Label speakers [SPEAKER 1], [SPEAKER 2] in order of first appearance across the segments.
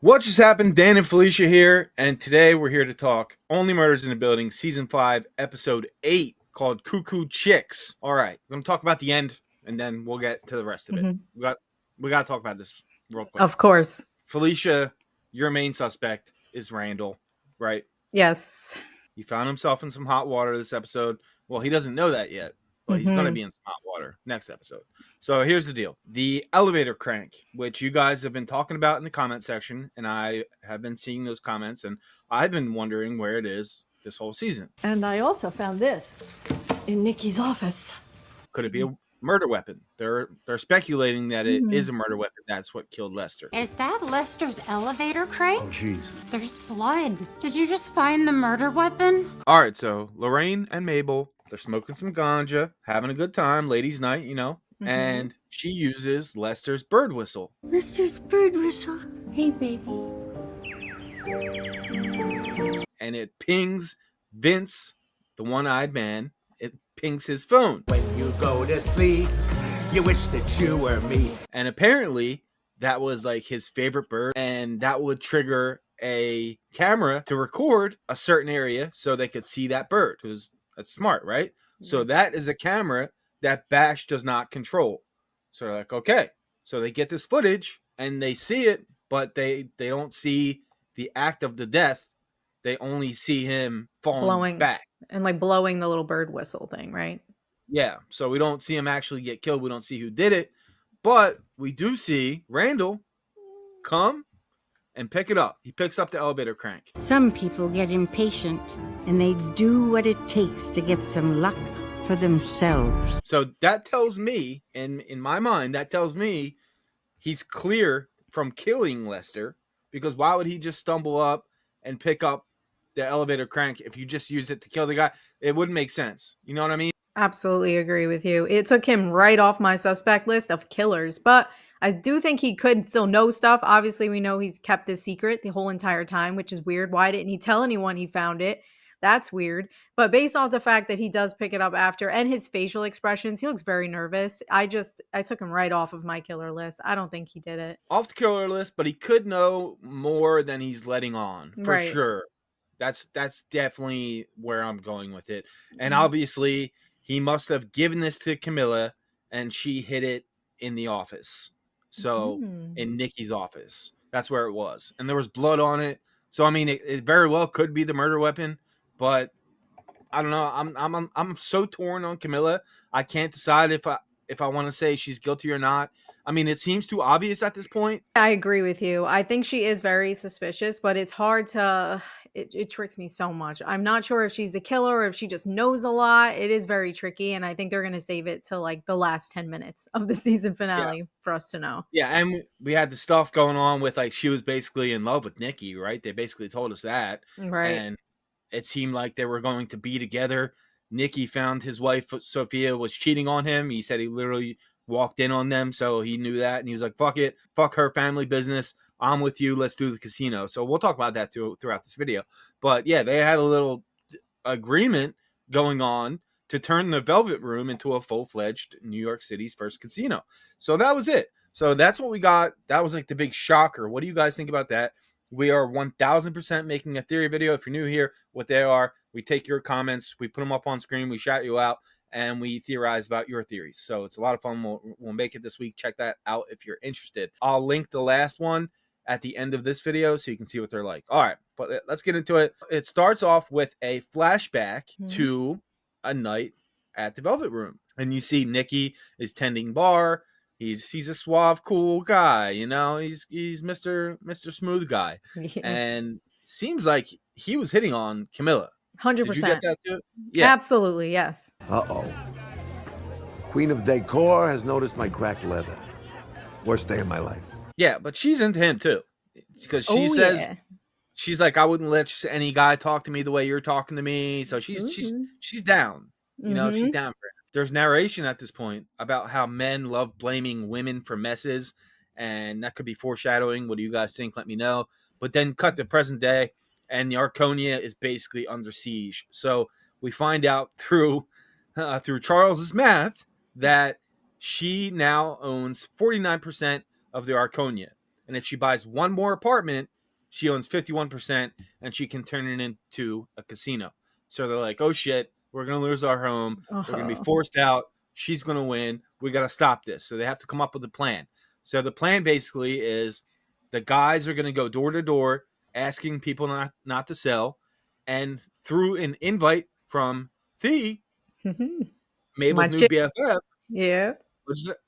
[SPEAKER 1] What just happened? Dan and Felicia here, and today we're here to talk Only Murders in the Building, Season 5, Episode 8, called Cuckoo Chicks. All right, we're going to talk about the end, and then we'll get to the rest of it.
[SPEAKER 2] Mhm.
[SPEAKER 1] We got to talk about this real quick.
[SPEAKER 2] Of course.
[SPEAKER 1] Felicia, your main suspect is Randall, right?
[SPEAKER 2] Yes.
[SPEAKER 1] He found himself in some hot water this episode. Well, he doesn't know that yet, but he's going to be in some hot water next episode. So here's the deal. The elevator crank, which you guys have been talking about in the comment section, and I have been seeing those comments, and I've been wondering where it is this whole season.
[SPEAKER 3] And I also found this in Nikki's office.
[SPEAKER 1] Could it be a murder weapon? They're speculating that it is a murder weapon. That's what killed Lester.
[SPEAKER 4] Is that Lester's elevator crank?
[SPEAKER 5] Oh, jeez.
[SPEAKER 4] There's blood. Did you just find the murder weapon?
[SPEAKER 1] All right, so Lorraine and Mabel, they're smoking some ganja, having a good time, ladies' night, you know, and she uses Lester's bird whistle.
[SPEAKER 3] Lester's bird whistle. Hey, baby.
[SPEAKER 1] And it pings Vince, the one-eyed man. It pings his phone.
[SPEAKER 5] When you go to sleep, you wish that you were me.
[SPEAKER 1] And apparently that was like his favorite bird, and that would trigger a camera to record a certain area so they could see that bird. Because that's smart, right? So that is a camera that Bash does not control. So they're like, okay. So they get this footage and they see it, but they don't see the act of the death. They only see him falling back.
[SPEAKER 2] And like blowing the little bird whistle thing, right?
[SPEAKER 1] Yeah. So we don't see him actually get killed. We don't see who did it. But we do see Randall come and pick it up. He picks up the elevator crank.
[SPEAKER 6] Some people get impatient and they do what it takes to get some luck for themselves.
[SPEAKER 1] So that tells me, in my mind, that tells me he's clear from killing Lester, because why would he just stumble up and pick up the elevator crank if you just use it to kill the guy? It wouldn't make sense. You know what I mean?
[SPEAKER 2] Absolutely agree with you. It took him right off my suspect list of killers, but I do think he could still know stuff. Obviously, we know he's kept this secret the whole entire time, which is weird. Why didn't he tell anyone he found it? That's weird. But based off the fact that he does pick it up after and his facial expressions, he looks very nervous. I took him right off of my killer list. I don't think he did it.
[SPEAKER 1] Off the killer list, but he could know more than he's letting on, for sure. That's definitely where I'm going with it. And obviously, he must have given this to Camilla, and she hid it in the office. So, in Nikki's office. That's where it was. And there was blood on it. So, I mean, it very well could be the murder weapon. But I don't know. I'm so torn on Camilla. I can't decide if I want to say she's guilty or not. I mean, it seems too obvious at this point.
[SPEAKER 2] I agree with you. I think she is very suspicious, but it's hard to, it tricks me so much. I'm not sure if she's the killer or if she just knows a lot. It is very tricky, and I think they're going to save it to like the last 10 minutes of the season finale for us to know.
[SPEAKER 1] Yeah, and we had the stuff going on with like she was basically in love with Nikki, right? They basically told us that.
[SPEAKER 2] Right.
[SPEAKER 1] And it seemed like they were going to be together. Nikki found his wife, Sophia, was cheating on him. He said he literally walked in on them, so he knew that, and he was like, fuck it, fuck her family business, I'm with you, let's do the casino. So we'll talk about that throughout this video. But yeah, they had a little agreement going on to turn the Velvet Room into a full-fledged New York City's first casino. So that was it. So that's what we got. That was like the big shocker. What do you guys think about that? We are 1000% making a theory video. If you're new here, what they are, we take your comments, we put them up on screen, we shout you out, and we theorize about your theories. So it's a lot of fun. We'll make it this week. Check that out if you're interested. I'll link the last one at the end of this video so you can see what they're like. All right, but let's get into it. It starts off with a flashback to a night at the Velvet Room. And you see Nikki is tending bar. He's a suave, cool guy. You know, he's Mr. Smooth guy. And seems like he was hitting on Camilla.
[SPEAKER 2] 100%.
[SPEAKER 1] Did you get that too? Yeah.
[SPEAKER 2] Absolutely, yes.
[SPEAKER 7] Uh-oh. Queen of Decor has noticed my cracked leather. Worst day of my life.
[SPEAKER 1] Yeah, but she's into him too. Because she says, she's like, I wouldn't let any guy talk to me the way you're talking to me. So she's down. You know, she's down for it. There's narration at this point about how men love blaming women for messes. And that could be foreshadowing. What do you guys think? Let me know. But then cut to present day. And the Arconia is basically under siege. So we find out through Charles's math that she now owns 49% of the Arconia. and if she buys one more apartment, she owns 51%, and she can turn it into a casino. So they're like, oh shit, we're going to lose our home. We're going to be forced out. She's going to win. We got to stop this. So they have to come up with a plan. So the plan basically is the guys are going to go door to door asking people not to sell. And through an invite from Thee, Mabel's new BFF.
[SPEAKER 2] Yeah.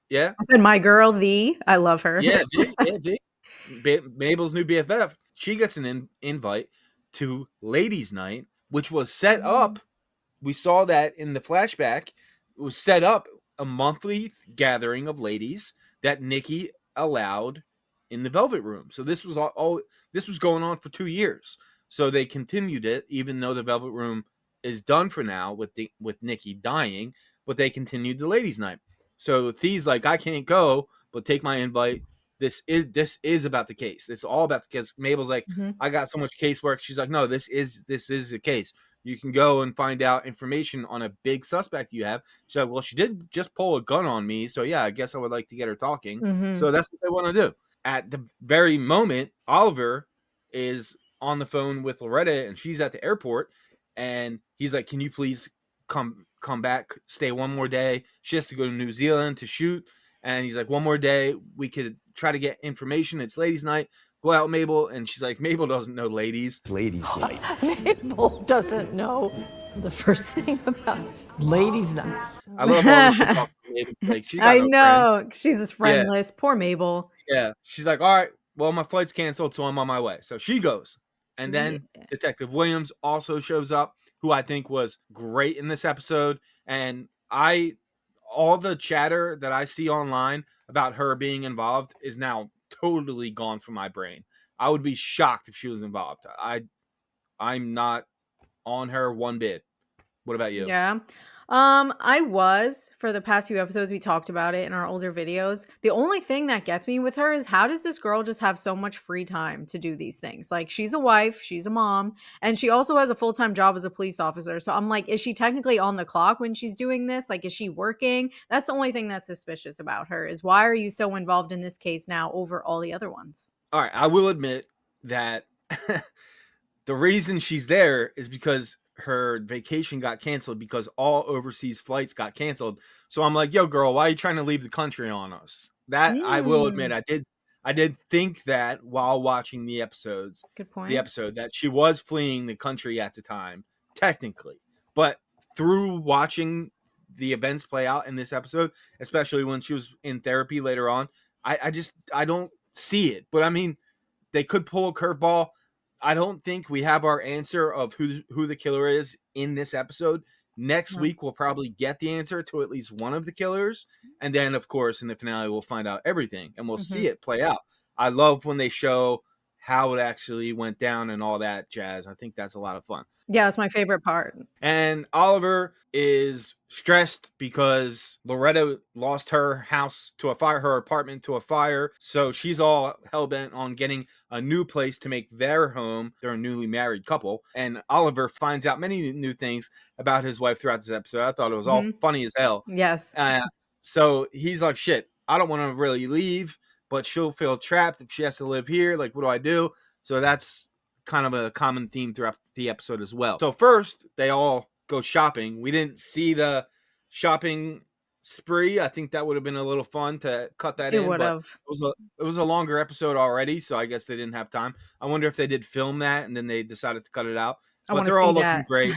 [SPEAKER 1] Yeah.
[SPEAKER 2] I said my girl, Thee. I love her.
[SPEAKER 1] Yeah, Thee. Mabel's new BFF. She gets an invite to Ladies' Night, which was set up. We saw that in the flashback. It was set up a monthly gathering of ladies that Nikki allowed in the Velvet Room. So this was this was going on for 2 years. So they continued it, even though the Velvet Room is done for now with Nikki dying, but they continued the Ladies' Night. So Thee's like, I can't go, but take my invite. This is about the case. It's all about the case. Mabel's like, I got so much casework. She's like, no, this is the case. You can go and find out information on a big suspect you have. She's like, well, she did just pull a gun on me. So yeah, I guess I would like to get her talking. So that's what they want to do. At the very moment, Oliver is on the phone with Loretta and she's at the airport. And he's like, can you please come back, stay one more day? She has to go to New Zealand to shoot. And he's like, one more day, we could try to get information. It's Ladies' Night. Go out, Mabel. And she's like, Mabel doesn't know ladies.
[SPEAKER 8] Ladies' Night.
[SPEAKER 3] Mabel doesn't know the first thing about Ladies' Night.
[SPEAKER 1] I love all the shit about Mabel. Like, she got
[SPEAKER 2] I
[SPEAKER 1] no
[SPEAKER 2] know.
[SPEAKER 1] friend.
[SPEAKER 2] She's just friendless. Poor Mabel.
[SPEAKER 1] Yeah. She's like, all right, well, my flight's canceled, so I'm on my way. So she goes. And then Detective Williams also shows up, who I think was great in this episode. And all the chatter that I see online about her being involved is now totally gone from my brain. I would be shocked if she was involved. I'm not on her one bit. What about you?
[SPEAKER 2] Yeah. I was, for the past few episodes, we talked about it in our older videos. The only thing that gets me with her is, how does this girl just have so much free time to do these things? Like, she's a wife, she's a mom, and she also has a full-time job as a police officer. So I'm like, is she technically on the clock when she's doing this? Like, is she working? That's the only thing that's suspicious about her, is why are you so involved in this case now over all the other ones?
[SPEAKER 1] All right, I will admit that the reason she's there is because her vacation got canceled, because all overseas flights got canceled. So I'm like, yo, girl, why are you trying to leave the country on us? That I will admit, I did think that while watching the episodes.
[SPEAKER 2] Good point.
[SPEAKER 1] The episode that she was fleeing the country at the time, technically. But through watching the events play out in this episode, especially when she was in therapy later on, I don't see it. But I mean, they could pull a curveball. I don't think we have our answer of who the killer is in this episode. Next week, we'll probably get the answer to at least one of the killers. And then, of course, in the finale, we'll find out everything and we'll see it play out. I love when they show how it actually went down and all that jazz. I think that's a lot of fun.
[SPEAKER 2] Yeah, that's my favorite part.
[SPEAKER 1] And Oliver is stressed because Loretta lost her house to a fire, her apartment to a fire. So she's all hell-bent on getting a new place to make their home. They're a newly married couple. And Oliver finds out many new things about his wife throughout this episode. I thought it was all funny as hell.
[SPEAKER 2] Yes.
[SPEAKER 1] So he's like, shit, I don't want to really leave, but she'll feel trapped if she has to live here. Like, what do I do? So that's kind of a common theme throughout the episode as well. So first, they all go shopping. We didn't see the shopping spree. I think that would have been a little fun to cut that in.
[SPEAKER 2] It would have.
[SPEAKER 1] It was a longer episode already, so I guess they didn't have time. I wonder if they did film that and then they decided to cut it out. But they're all looking great.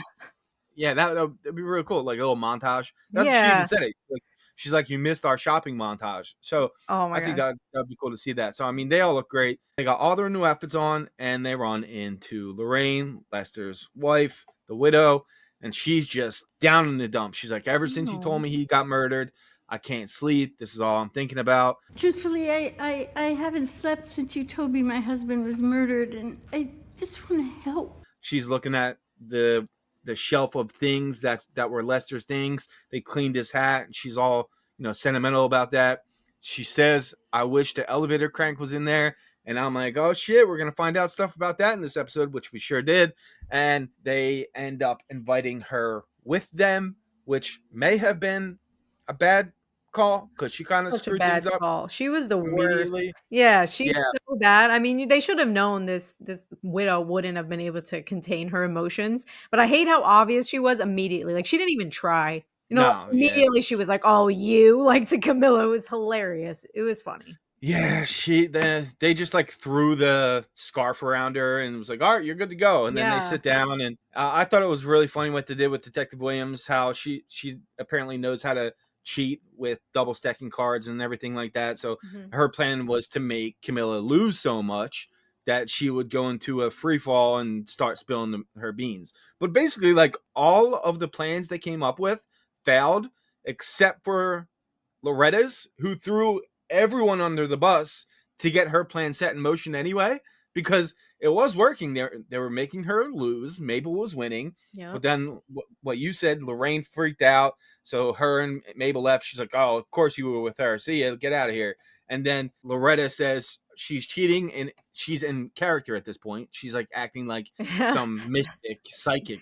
[SPEAKER 1] Yeah, that'd be really cool. Like a little montage. That's what she even said it. Like, she's like, you missed our shopping montage. So I think that'd be cool to see that. So, I mean, they all look great. They got all their new outfits on, and they run into Lorraine, Lester's wife, the widow, and she's just down in the dumps. She's like, ever since you told me he got murdered, I can't sleep. This is all I'm thinking about.
[SPEAKER 6] Truthfully, I haven't slept since you told me my husband was murdered, and I just want to help.
[SPEAKER 1] She's looking at the shelf of things that were Lester's things. They cleaned his hat, and she's all, sentimental about that. She says, I wish the elevator crank was in there. And I'm like, oh shit, we're going to find out stuff about that in this episode, which we sure did. And they end up inviting her with them, which may have been a bad call because she kind of
[SPEAKER 2] Such a
[SPEAKER 1] screwed
[SPEAKER 2] bad
[SPEAKER 1] things up
[SPEAKER 2] call. She was the worst.
[SPEAKER 1] immediately.
[SPEAKER 2] Yeah, she's
[SPEAKER 1] Yeah,
[SPEAKER 2] so bad. I mean, they should have known this widow wouldn't have been able to contain her emotions. But I hate how obvious she was immediately. Like she didn't even try.
[SPEAKER 1] no, yeah.
[SPEAKER 2] Immediately she was like, "Oh, you," like to Camilla. It was hilarious. It was funny.
[SPEAKER 1] Yeah, they just like threw the scarf around her and was like, "All right, you're good to go." And then they
[SPEAKER 2] Yeah.
[SPEAKER 1] sit down, and I thought it was really funny what they did with Detective Williams. How she apparently knows how to cheat with double stacking cards and everything like that. So
[SPEAKER 2] Mhm.
[SPEAKER 1] her plan was to make Camilla lose so much that she would go into a free fall and start spilling her beans. But basically, like all of the plans they came up with failed, except for Loretta's, who threw everyone under the bus to get her plan set in motion anyway, because it was working. They were making her lose. Mabel was winning,
[SPEAKER 2] Yeah.
[SPEAKER 1] but then what you said, Lorraine freaked out, so her and Mabel left. She's like, "Oh, of course you were with her. See ya, get out of here." And then Loretta says she's cheating, and she's in character at this point. She's like acting like some mystic psychic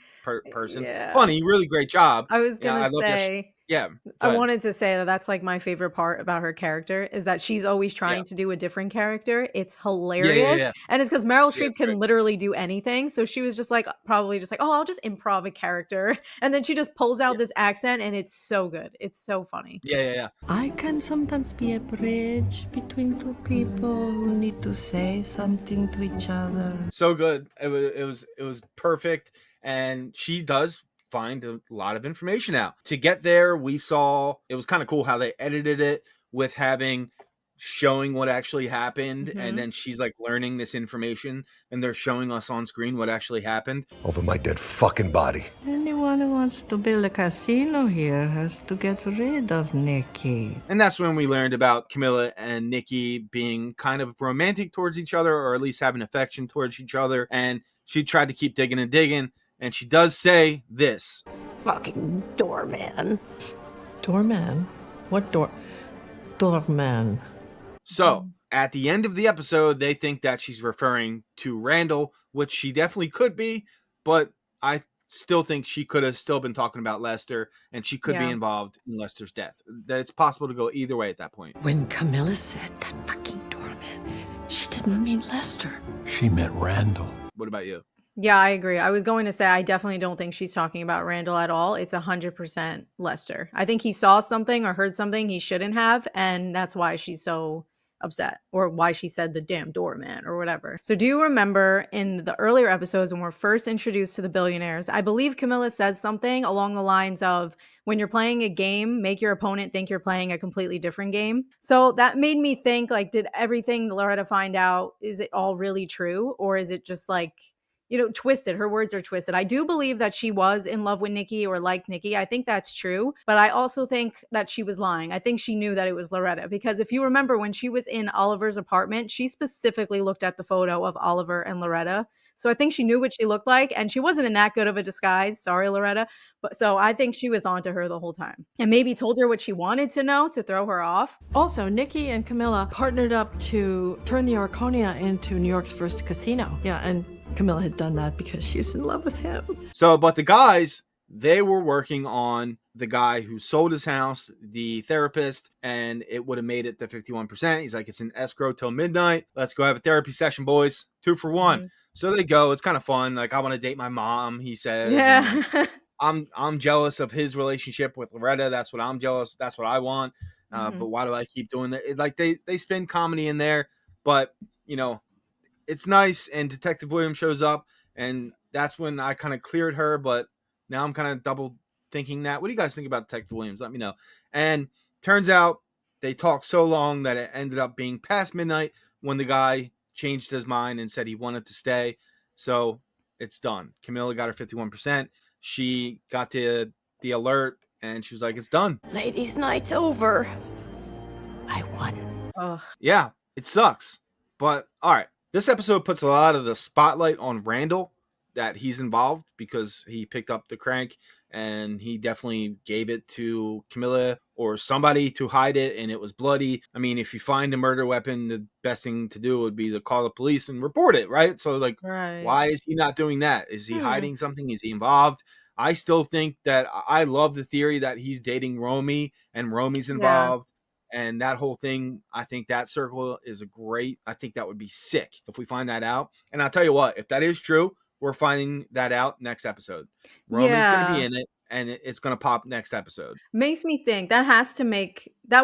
[SPEAKER 1] person.
[SPEAKER 2] Yeah.
[SPEAKER 1] Funny, really great job.
[SPEAKER 2] I was
[SPEAKER 1] Yeah,
[SPEAKER 2] gonna
[SPEAKER 1] I love that.
[SPEAKER 2] say,
[SPEAKER 1] Yeah,
[SPEAKER 2] I
[SPEAKER 1] go ahead.
[SPEAKER 2] wanted to say that that's like my favorite part about her character is that she's always
[SPEAKER 1] Yeah,
[SPEAKER 2] trying to do a different character. It's
[SPEAKER 1] yeah, yeah,
[SPEAKER 2] hilarious.
[SPEAKER 1] yeah.
[SPEAKER 2] And it's because Meryl
[SPEAKER 1] Yeah,
[SPEAKER 2] Streep can literally do anything. So she was just like, probably just like, oh, I'll just improv a character. And then she just pulls out this accent and it's so good. It's so funny.
[SPEAKER 1] Yeah.
[SPEAKER 3] I can sometimes be a bridge between two people who need to say something to each other.
[SPEAKER 1] So good. It was perfect, and she does find a lot of information out. To get there, we saw it was kind of cool how they edited it with having showing what actually happened, and
[SPEAKER 2] Mhm.
[SPEAKER 1] then she's like learning this information, and they're showing us on screen what actually happened.
[SPEAKER 7] Over my dead fucking body.
[SPEAKER 3] Anyone who wants to build a casino here has to get rid of Nikki.
[SPEAKER 1] And that's when we learned about Camilla and Nikki being kind of romantic towards each other, or at least having affection towards each other. And she tried to keep digging and digging. And she does say this.
[SPEAKER 3] Fucking doorman. Doorman? What doorman?
[SPEAKER 1] So at the end of the episode, they think that she's referring to Randall, which she definitely could be. But I still think she could have still been talking about Lester, and she could be
[SPEAKER 2] Yeah.
[SPEAKER 1] involved in Lester's death. That it's possible to go either way at that point.
[SPEAKER 3] When Camilla said that fucking doorman, she didn't mean Lester.
[SPEAKER 5] She meant Randall.
[SPEAKER 1] What about you?
[SPEAKER 2] Yeah, I agree. I was going to say, I definitely don't think she's talking about Randall at all. It's 100% Lester. I think he saw something or heard something he shouldn't have. And that's why she's so upset, or why she said the damn doorman or whatever. So do you remember in the earlier episodes when we're first introduced to the billionaires, I believe Camilla says something along the lines of, when you're playing a game, make your opponent think you're playing a completely different game. So that made me think, like, did everything Loretta find out, is it all really true? Or is it just like, twisted? Her words are twisted. I do believe that she was in love with Nikki or liked Nikki. I think that's true. But I also think that she was lying. I think she knew that it was Loretta, because if you remember when she was in Oliver's apartment, she specifically looked at the photo of Oliver and Loretta. So I think she knew what she looked like, and she wasn't in that good of a disguise. Sorry, Loretta. But so I think she was onto her the whole time, and maybe told her what she wanted to know to throw her off.
[SPEAKER 3] Also, Nikki and Camilla partnered up to turn the Arconia into New York's first casino. Yeah, and Camilla had done that because she was in love with him.
[SPEAKER 1] So, but the guys, they were working on the guy who sold his house, the therapist, and it would have made it to 51%. He's like, it's in escrow till midnight. Let's go have a therapy session, boys. 2 for 1.
[SPEAKER 2] Mhm.
[SPEAKER 1] So they go. It's kind of fun. Like, I want to date my mom, he says.
[SPEAKER 2] Yeah.
[SPEAKER 1] And I'm jealous of his relationship with Loretta. That's what I'm jealous. That's what I want.
[SPEAKER 2] Mhm.
[SPEAKER 1] But why do I keep doing that? Like they spin comedy in there, but it's nice. And Detective Williams shows up, and that's when I kind of cleared her. But now I'm kind of double thinking that. What do you guys think about Detective Williams? Let me know. And turns out they talked so long that it ended up being past midnight when the guy changed his mind and said he wanted to stay. So it's done. Camilla got her 51%. She got to the alert, and she was like, it's done.
[SPEAKER 3] Ladies' night's over. I won.
[SPEAKER 2] Ugh.
[SPEAKER 1] Yeah, it sucks. But all right. This episode puts a lot of the spotlight on Randall, that he's involved because he picked up the crank and he definitely gave it to Camilla or somebody to hide it, and it was bloody. I mean, if you find a murder weapon, the best thing to do would be to call the police and report it, right? So, like,
[SPEAKER 2] Right.
[SPEAKER 1] why is he not doing that? Is he hiding something? Is he involved? I still think that I love the theory that he's dating Romy and Romy's involved. And that whole thing, I think that circle is I think that would be sick if we find that out. And I'll tell you what, if that is true, we're finding that out next episode. Romy's going to be in it, and it's going to pop next episode.
[SPEAKER 2] Makes me think that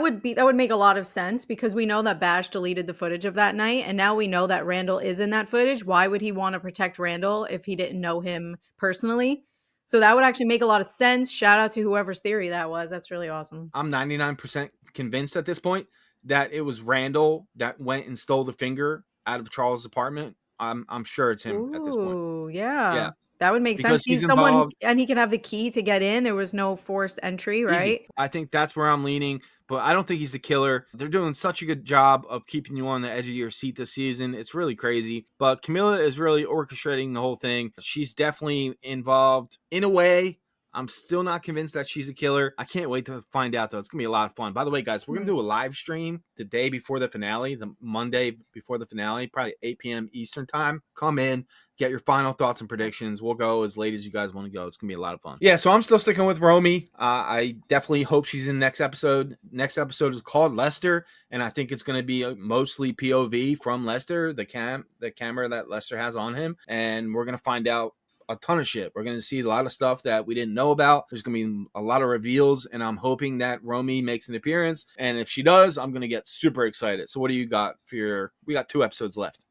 [SPEAKER 2] would make a lot of sense, because we know that Bash deleted the footage of that night, and now we know that Randall is in that footage. Why would he want to protect Randall if he didn't know him personally? So that would actually make a lot of sense. Shout out to whoever's theory that was. That's really awesome.
[SPEAKER 1] I'm 99% convinced at this point that it was Randall that went and stole the finger out of Charles' apartment. I'm sure it's him at this point.
[SPEAKER 2] Ooh, yeah.
[SPEAKER 1] Yeah.
[SPEAKER 2] That would make
[SPEAKER 1] Because
[SPEAKER 2] sense.
[SPEAKER 1] he's
[SPEAKER 2] He's someone,
[SPEAKER 1] involved.
[SPEAKER 2] and he can have the key to get in. There was no forced entry, right?
[SPEAKER 1] Easy. I think that's where I'm leaning, but I don't think he's the killer. They're doing such a good job of keeping you on the edge of your seat this season. It's really crazy. But Camilla is really orchestrating the whole thing. She's definitely involved in a way. I'm still not convinced that she's a killer. I can't wait to find out, though. It's going to be a lot of fun. By the way, guys, we're going to do a live stream the day before the finale, the Monday before the finale, probably 8 p.m. Eastern time. Come in, get your final thoughts and predictions. We'll go as late as you guys want to go. It's going to be a lot of fun. Yeah, so I'm still sticking with Romy. I definitely hope she's in next episode. Next episode is called Lester, and I think it's going to be mostly POV from Lester, the camera that Lester has on him, and we're going to find out a ton of shit. We're going to see a lot of stuff that we didn't know about. There's going to be a lot of reveals, and I'm hoping that Romy makes an appearance. And if she does, I'm going to get super excited. So what do you got for we got 2 episodes left.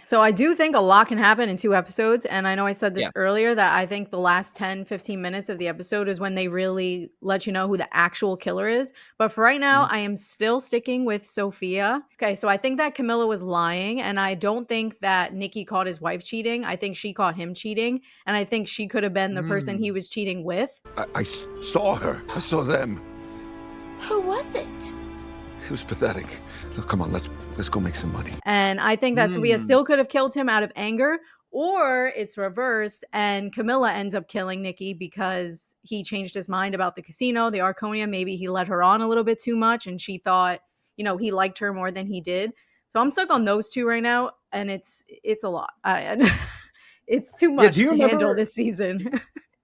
[SPEAKER 2] So I do think a lot can happen in 2 episodes. And I know I said this earlier, that I think the last 10, 15 minutes of the episode is when they really let you know who the actual killer is. But for right now, I am still sticking with Sophia. Okay, so I think that Camilla was lying, and I don't think that Nicky caught his wife cheating. I think she caught him cheating. And I think she could have been the person he was cheating with.
[SPEAKER 7] I saw her. I saw them.
[SPEAKER 4] Who was it?
[SPEAKER 7] It was pathetic. Look, come on, let's go make some money.
[SPEAKER 2] And I think that Sophia still could have killed him out of anger, or it's reversed and Camilla ends up killing Nicky because he changed his mind about the casino, the Arconia. Maybe he led her on a little bit too much, and she thought, he liked her more than he did. So I'm stuck on those 2 right now, and it's a lot. It's too much to handle this season.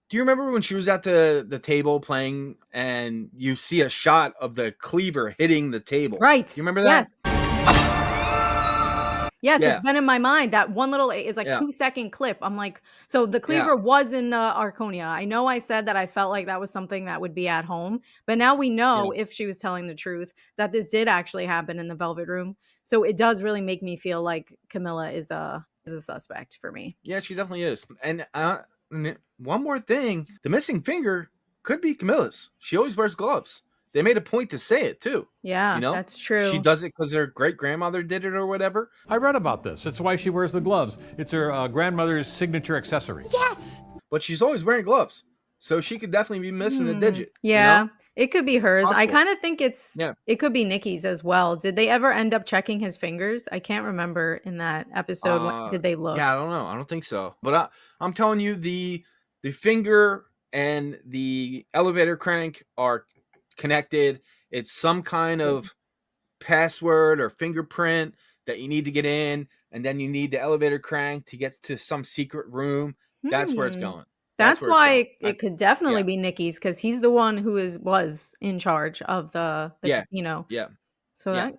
[SPEAKER 1] Do you remember when she was at the table playing, and you see a shot of the cleaver hitting the table?
[SPEAKER 2] Right.
[SPEAKER 1] You remember that?
[SPEAKER 2] Yes, it's been in my mind. That one little, it's like 2-second clip. I'm like, so the cleaver was in the Arconia. I know I said that I felt like that was something that would be at home, but now we know, if she was telling the truth, that this did actually happen in the Velvet Room. So it does really make me feel like Camilla is a suspect for me.
[SPEAKER 1] Yeah, she definitely is. And one more thing, the missing finger could be Camilla's. She always wears gloves. They made a point to say it too.
[SPEAKER 2] Yeah, that's true.
[SPEAKER 1] She does it because her great grandmother did it or whatever.
[SPEAKER 8] I read about this. That's why she wears the gloves. It's her grandmother's signature accessory.
[SPEAKER 4] Yes!
[SPEAKER 1] But she's always wearing gloves. So she could definitely be missing a digit.
[SPEAKER 2] Yeah, it could be hers.
[SPEAKER 1] Possible.
[SPEAKER 2] I kind of think it could be Nicky's as well. Did they ever end up checking his fingers? I can't remember in that episode. Did they look?
[SPEAKER 1] Yeah, I don't know. I don't think so. But I'm telling you, the finger and the elevator crank are connected. It's some kind of password or fingerprint that you need to get in, and then you need the elevator crank to get to some secret room. That's where it's going.
[SPEAKER 2] That's why it could definitely be Nicky's, because he's the one who was in charge of the casino.
[SPEAKER 1] Yeah.
[SPEAKER 2] So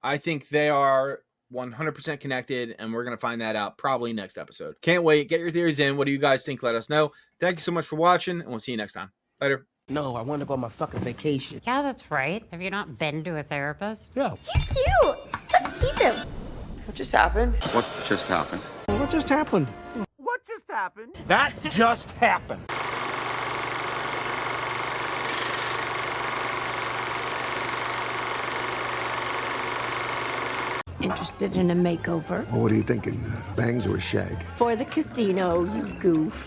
[SPEAKER 1] I think they are 100% connected, and we're going to find that out probably next episode. Can't wait. Get your theories in. What do you guys think? Let us know. Thank you so much for watching, and we'll see you next time. Later.
[SPEAKER 9] No, I want to go on my fucking vacation.
[SPEAKER 4] Yeah, that's right. Have you not been to a therapist?
[SPEAKER 8] Yeah.
[SPEAKER 4] He's cute. Let's keep him.
[SPEAKER 9] What just happened?
[SPEAKER 5] What just happened?
[SPEAKER 9] What just happened?
[SPEAKER 5] What just happened?
[SPEAKER 10] That just happened.
[SPEAKER 3] Interested in a makeover?
[SPEAKER 7] Well, what are you thinking? Bangs or a shag?
[SPEAKER 3] For the casino, you goof.